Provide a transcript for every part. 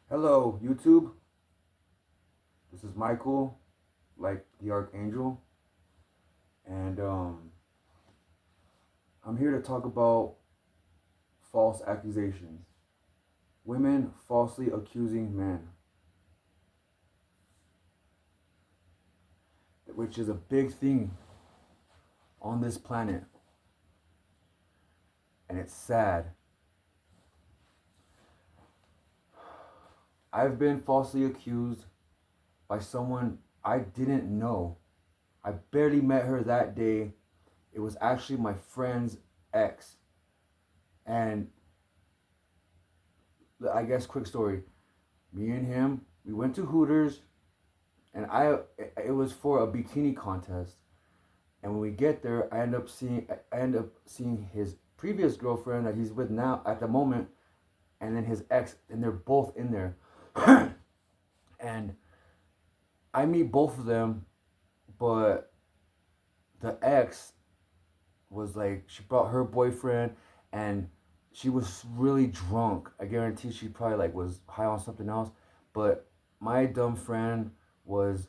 Hello, YouTube. This is Michael, like the Archangel, and I'm here to talk about false accusations. Women falsely accusing men, which is a big thing on this planet, and it's sad. I've been falsely accused by someone I didn't know. I barely met her that day. It was actually my friend's ex. And I guess, quick story, me and him, we went to Hooters, and it was for a bikini contest. And when we get there, I end up seeing his previous girlfriend that he's with now at the moment, and then his ex, and they're both in there. And I meet both of them, but the ex was like, she brought her boyfriend, and she was really drunk. I guarantee she probably like was high on something else. But my dumb friend was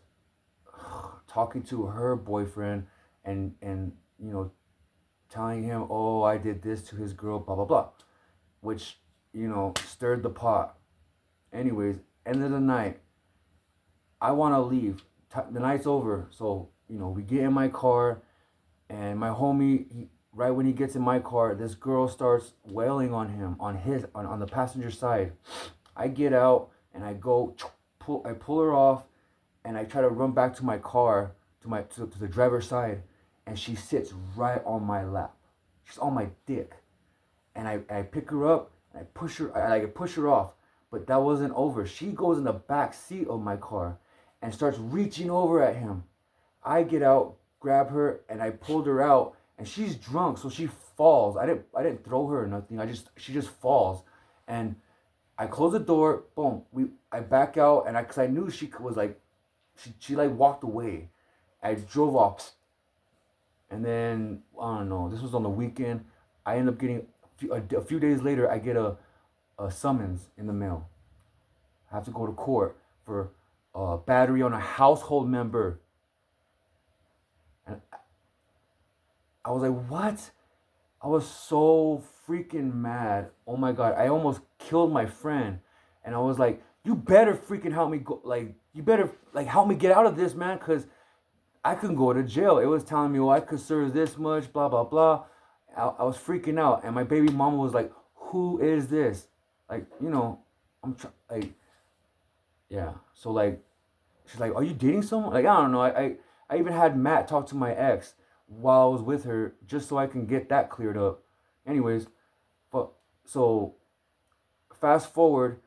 talking to her boyfriend, and telling him, oh, I did this to his girl, blah blah blah, which stirred the pot. Anyways, end of the night, I want to leave. The night's over, so we get in my car, and my homie, right when he gets in my car, this girl starts wailing on him on the passenger side. I get out and I go I pull her off, and I try to run back to my car, to the driver's side, and she sits right on my lap. She's on my dick, and I pick her up and I push her off, but that wasn't over. She goes in the back seat of my car and starts reaching over at him. I get out, grab her, and I pulled her out, and she's drunk, so she falls. I didn't throw her or nothing. She just falls, and I close the door. Boom. I back out, and cause I knew she was like, she like walked away. I drove off, and then I don't know. This was on the weekend. I end up getting a few days later. I get a summons in the mail. I have to go to court for battery on a household member. And I was like, what? I was so freaking mad. Oh my God. I almost killed my friend. And I was like, you better freaking help me go. Like, you better like help me get out of this, man. Cause I couldn't go to jail. It was telling me, oh, I could serve this much, blah, blah, blah. I was freaking out. And my baby mama was like, who is this? Like, like, yeah. So like, she's like, are you dating someone? Like, I don't know. I even had Matt talk to my ex while I was with her, just so I can get that cleared up. Anyways, but so fast forward,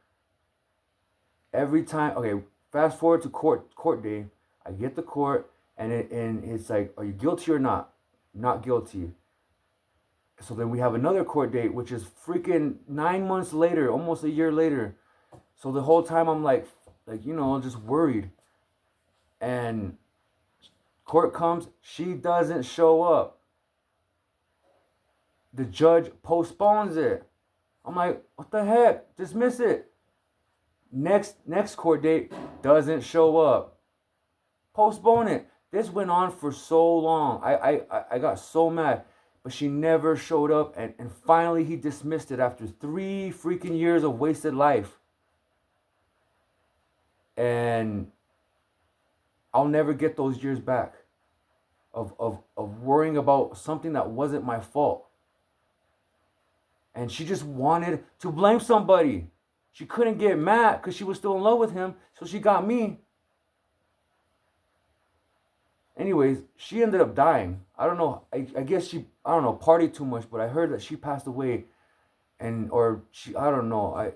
every time, okay, fast forward to court day. I get to court, and it's like, are you guilty or not? Not guilty. So then we have another court date, which is freaking 9 months later, almost a year later. So the whole time I'm like, just worried. And court comes, she doesn't show up. The judge postpones it. I'm like, what the heck? Dismiss it. Next court date, doesn't show up. Postpone it. This went on for so long. I got so mad. But she never showed up, and finally he dismissed it after 3 freaking years of wasted life. And I'll never get those years back of worrying about something that wasn't my fault. And she just wanted to blame somebody. She couldn't get mad because she was still in love with him, so she got me. Anyways, she ended up dying. I don't know. I guess she, I don't know, partied too much, but I heard that she passed away, or she, I don't know.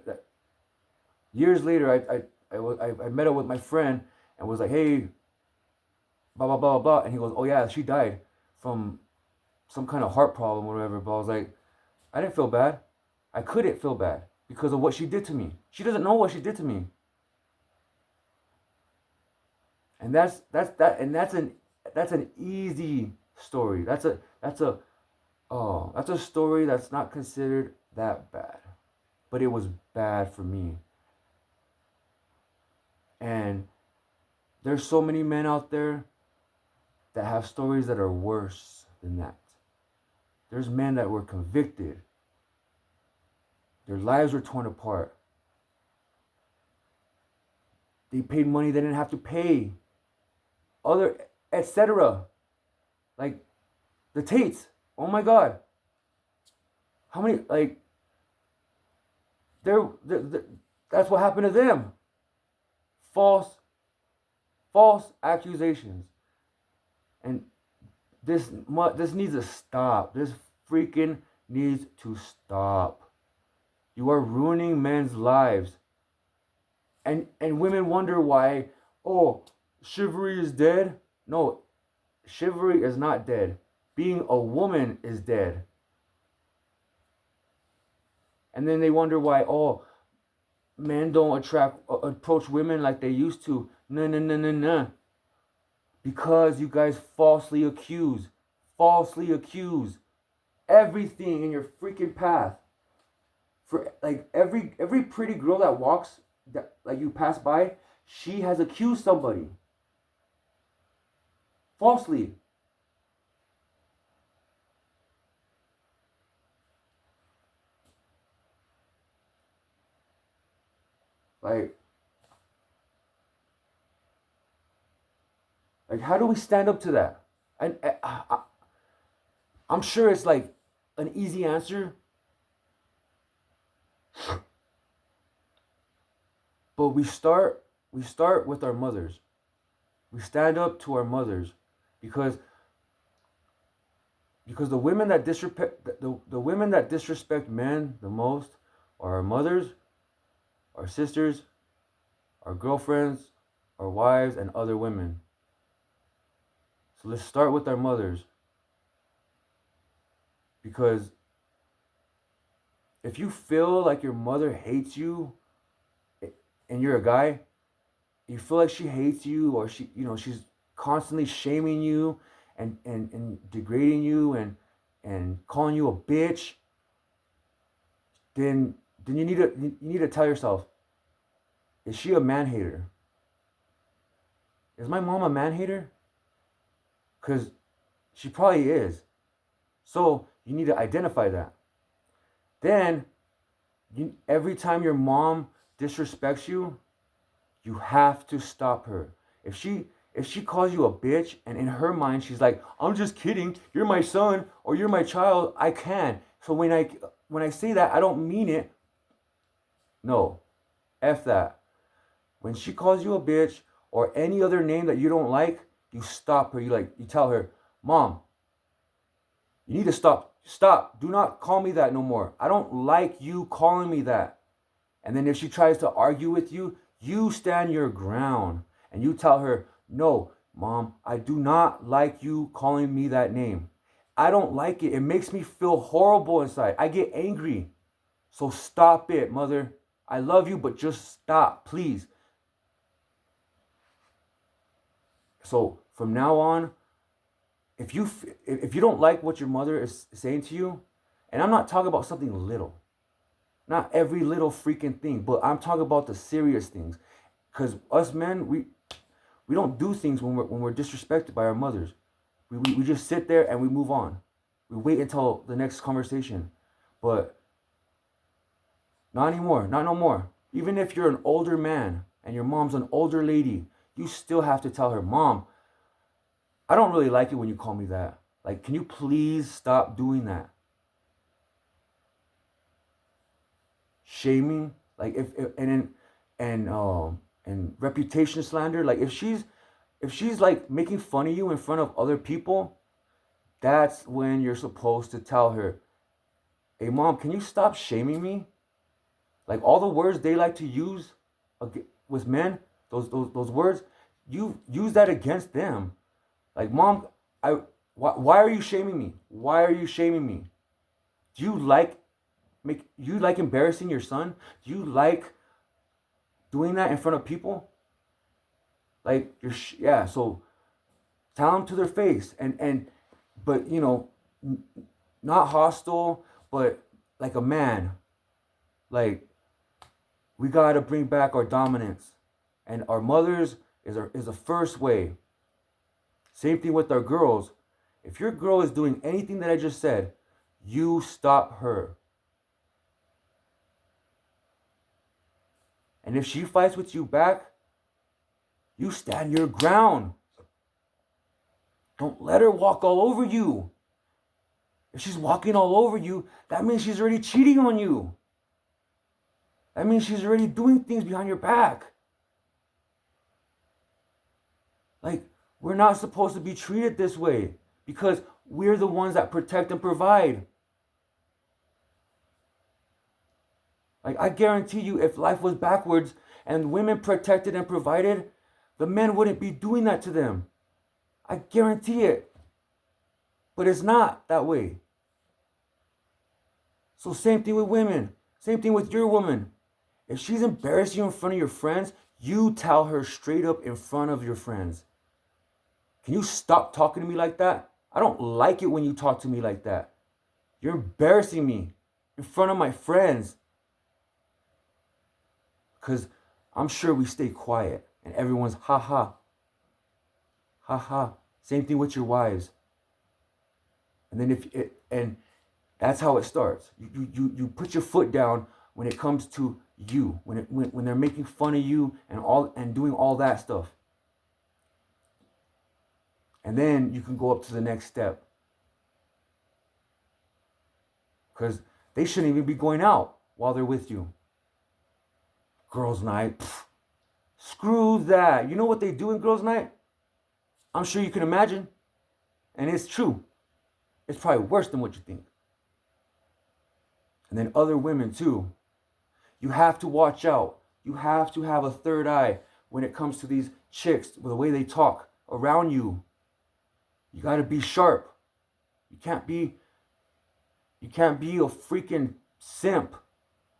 Years later, I met up with my friend and was like, hey, blah blah blah blah, and he goes, oh yeah, she died from some kind of heart problem or whatever. But I was like, I didn't feel bad. I couldn't feel bad because of what she did to me. She doesn't know what she did to me, and that's an easy story. That's a story that's not considered that bad, but it was bad for me. And there's so many men out there that have stories that are worse than that. There's men that were convicted. Their lives were torn apart. They paid money they didn't have to pay. Other, etc. Like the Tates. Oh my God. How many, like, they're that's what happened to them. False, false accusations. And this needs to stop. This freaking needs to stop. You are ruining men's lives. And women wonder why, oh, chivalry is dead. No, chivalry is not dead. Being a woman is dead. And then they wonder why, oh, men don't approach women like they used to. No, no, no, no, no. Because you guys falsely accuse everything in your freaking path. For like every pretty girl that walks, that like you pass by, she has accused somebody falsely. Like how do we stand up to that? And I'm sure it's like an easy answer, but we start with our mothers. We stand up to our mothers, because the women that disrespect men the most are our mothers, our sisters, our girlfriends, our wives, and other women. So let's start with our mothers, because if you feel like your mother hates you and you're a guy, you feel like she hates you, or she's constantly shaming you and degrading you and calling you a bitch, then you need to tell yourself, is she a man hater? Is my mom a man hater? Because she probably is. So you need to identify that. Then every time your mom disrespects you, you have to stop her. If she calls you a bitch, and in her mind she's like, I'm just kidding, you're my son or you're my child, I can. So when I say that, I don't mean it. No. F that. When she calls you a bitch or any other name that you don't like, you stop her. You tell her, Mom, you need to stop. Stop. Do not call me that no more. I don't like you calling me that. And then if she tries to argue with you, you stand your ground and you tell her, no, Mom, I do not like you calling me that name. I don't like it. It makes me feel horrible inside. I get angry. So stop it, Mother. I love you, but just stop, please. So from now on, if you don't like what your mother is saying to you, and I'm not talking about something little, not every little freaking thing, but I'm talking about the serious things, because us men, we don't do things when we're disrespected by our mothers. We just sit there and we move on. We wait until the next conversation, but not anymore, not no more. Even if you're an older man and your mom's an older lady, you still have to tell her, Mom, I don't really like it when you call me that. Like, can you please stop doing that? Shaming, like and reputation slander. Like if she's like making fun of you in front of other people, that's when you're supposed to tell her, hey Mom, can you stop shaming me? Like all the words they like to use with men, those words, you use that against them. Like, Mom, why are you shaming me? Why are you shaming me? Do you like embarrassing your son? Do you like doing that in front of people? Like yeah. So tell them to their face, but not hostile, but like a man. Like, we gotta bring back our dominance. And our mothers is the first way. Same thing with our girls. If your girl is doing anything that I just said, you stop her. And if she fights with you back, you stand your ground. Don't let her walk all over you. If she's walking all over you, that means she's already cheating on you. That means she's already doing things behind your back. Like, we're not supposed to be treated this way because we're the ones that protect and provide. Like, I guarantee you, if life was backwards and women protected and provided, the men wouldn't be doing that to them. I guarantee it. But it's not that way. So same thing with women. Same thing with your woman. If she's embarrassing you in front of your friends, you tell her straight up in front of your friends. Can you stop talking to me like that? I don't like it when you talk to me like that. You're embarrassing me in front of my friends. Because I'm sure we stay quiet and everyone's ha ha. Ha ha. Same thing with your wives. And then and that's how it starts. You put your foot down when it comes to you, when they're making fun of you and doing all that stuff. And then you can go up to the next step. Because they shouldn't even be going out while they're with you. Girls' night. Pff, screw that. You know what they do in girls' night? I'm sure you can imagine. And it's true. It's probably worse than what you think. And then other women too. You have to watch out. You have to have a third eye when it comes to these chicks, the way they talk around you. You got to be sharp. You can't be a freaking simp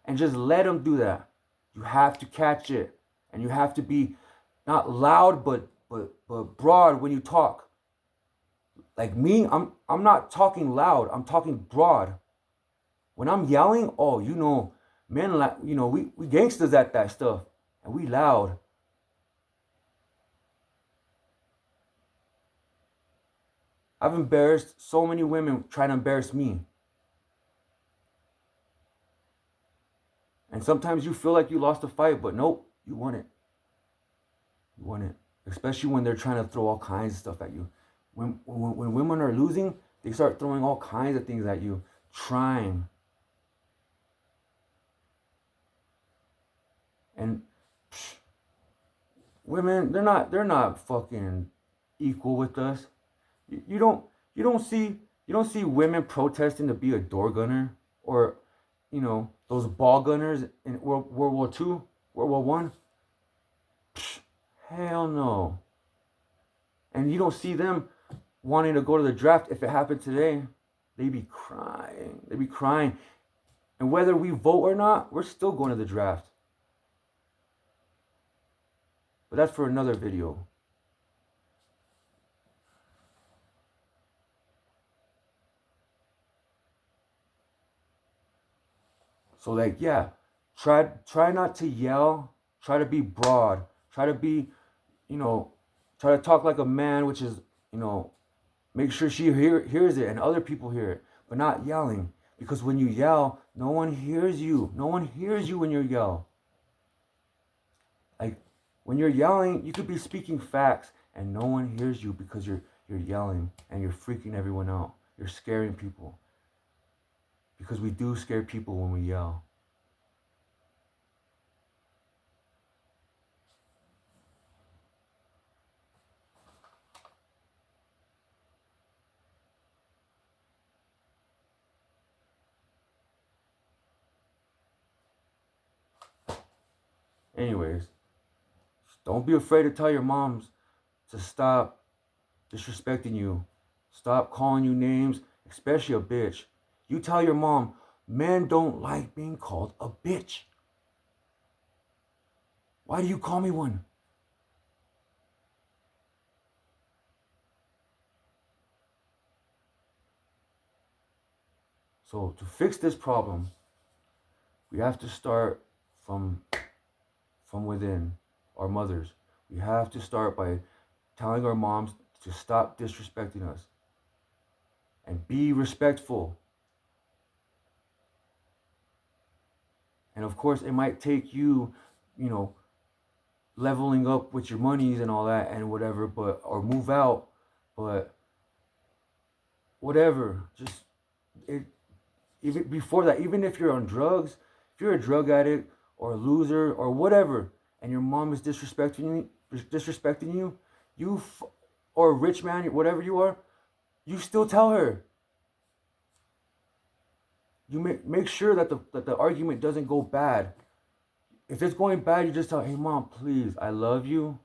and just let them do that. You have to catch it, and you have to be not loud but broad when you talk. Like me, I'm not talking loud. I'm talking broad. When I'm yelling, oh, men, we gangsters at that stuff, and we loud. I've embarrassed so many women trying to embarrass me. And sometimes you feel like you lost a fight, but nope, you won it. You won it. Especially when they're trying to throw all kinds of stuff at you. When women are losing, they start throwing all kinds of things at you, trying. And women, they're not fucking equal with us. You don't see women protesting to be a door gunner or those ball gunners in World War II, World War One. Hell no. And you don't see them wanting to go to the draft. If it happened today, they'd be crying. They'd be crying. And whether we vote or not, we're still going to the draft. But that's for another video. So like, yeah, try not to yell. Try to be broad. Try to be, try to talk like a man, which is, make sure she hears it and other people hear it, but not yelling. Because when you yell, no one hears you. No one hears you when you yell. Like, when you're yelling, you could be speaking facts and no one hears you because you're yelling and you're freaking everyone out. You're scaring people. Because we do scare people when we yell. Anyways, don't be afraid to tell your moms to stop disrespecting you. Stop calling you names, especially a bitch. You tell your mom, men don't like being called a bitch. Why do you call me one? So to fix this problem, we have to start from within. our mothers. We have to start by telling our moms to stop disrespecting us and be respectful. And of course, it might take you, you know, leveling up with your monies and all that and whatever, but or move out, but whatever. Just it even before that, even if you're on drugs, if you're a drug addict or a loser or whatever, and your mom is disrespecting you, or a rich man, whatever you are, you still tell her. You make sure that the argument doesn't go bad. If it's going bad, you just tell, hey mom, please, I love you,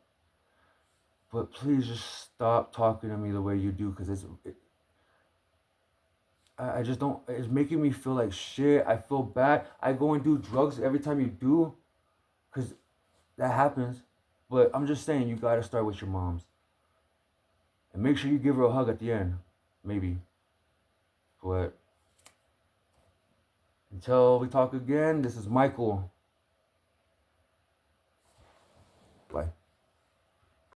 but please just stop talking to me the way you do, because I just don't. It's making me feel like shit. I feel bad. I go and do drugs every time you do, because that happens. But I'm just saying, you gotta start with your moms. And make sure you give her a hug at the end. Maybe. But until we talk again, this is Michael.